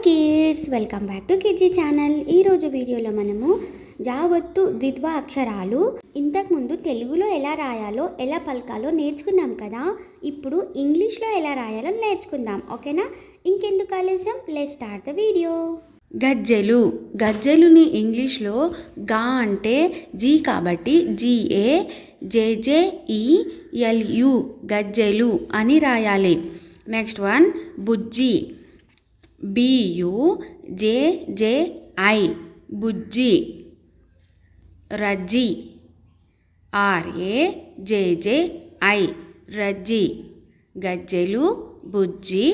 Kids, welcome back to Kidzee channel. ఈరోజు వీడియోలో మనము జావత్తు ద్విత్వ అక్షరాలు ఇంతకుముందు తెలుగులో ఎలా రాయాలో ఎలా పలకాలో నేర్చుకున్నాం కదా. ఇప్పుడు ఇంగ్లీష్లో ఎలా రాయాలో నేర్చుకుందాం. ఓకేనా? ఇంకెందుకు ఆలస్యం, లెట్స్ స్టార్ట్ ద వీడియో. గజ్జెలు. గజ్జెలుని ఇంగ్లీష్లో గా అంటే జీ కాబట్టి GAJJELU గజ్జెలు అని రాయాలి. నెక్స్ట్ వన్ బుజ్జి. BUJJI బుజ్జి. రజ్జి. RAJJI రజ్జి. గజ్జెలు, బుజ్జి,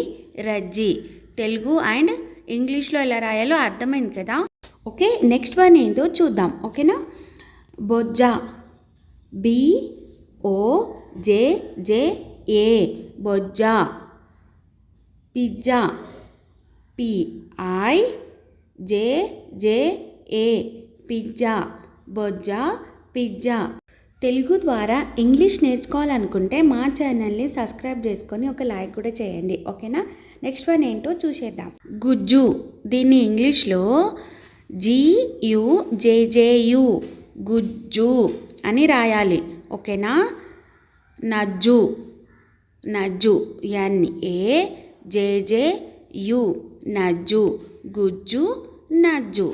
రజ్జి. తెలుగు అండ్ ఇంగ్లీష్లో ఎలా రాయాలో అర్థమైంది కదా. ఓకే, నెక్స్ట్ వన్ ఏంటో చూద్దాం. ఓకేనా? బొజ్జ. BOJJA బొజ్జ. పిజ్జా. PIJJA pizza. బొజ్జ, పిజ్జా. తెలుగు ద్వారా ఇంగ్లీష్ నేర్చుకోవాలనుకుంటే మా ఛానల్ని సబ్స్క్రైబ్ చేసుకొని ఒక లైక్ కూడా చేయండి. ఓకేనా? నెక్స్ట్ వన్ ఏంటో చూసేద్దాం. గుజ్జు. దీన్ని ఇంగ్లీష్లో GUJJU గుజ్జు అని రాయాలి. ఓకేనా? నజ్జు. నజ్జు. NAJJU నజ్జు. గుజ్జు, నజ్జు.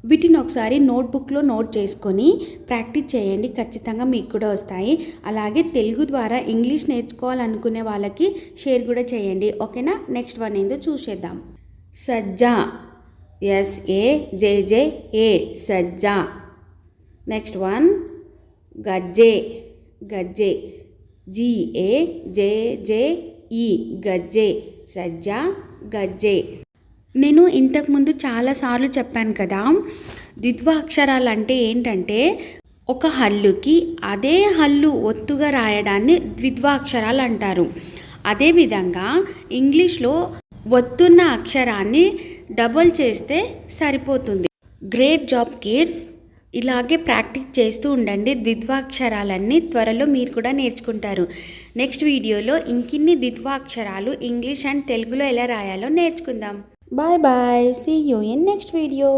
వీటిని ఒకసారి నోట్బుక్లో నోట్ చేసుకొని ప్రాక్టీస్ చేయండి. ఖచ్చితంగా మీకు కూడా వస్తాయి. అలాగే తెలుగు ద్వారా ఇంగ్లీష్ నేర్చుకోవాలనుకునే వాళ్ళకి షేర్ కూడా చేయండి. ఓకేనా? నెక్స్ట్ వన్ ఏందో చూసేద్దాం. సజ్జ. SAJJA సజ్జ. నెక్స్ట్ వన్ గజ్జె. గజ్జె. GAJJE గజ్జె. సజ్జ, గజ్జె. నేను ఇంతకుముందు చాలాసార్లు చెప్పాను కదా, ద్విత్వ అక్షరాలు అంటే ఏంటంటే ఒక హల్లుకి అదే హల్లు ఒత్తుగా రాయడాన్ని ద్విత్వ అక్షరాలు అంటారు. అదేవిధంగా ఇంగ్లీష్లో ఒత్తున్న అక్షరాన్ని డబుల్ చేస్తే సరిపోతుంది. Great job kids. ఇలాగే ప్రాక్టీస్ చేస్తూ ఉండండి. ద్విత్వాక్షరాలన్నీ త్వరలో మీరు కూడా నేర్చుకుంటారు. నెక్స్ట్ వీడియోలో ఇంకిన్ని ద్విత్వాక్షరాలు ఇంగ్లీష్ అండ్ తెలుగులో ఎలా రాయాలో నేర్చుకుందాం. Bye bye. See you in next video.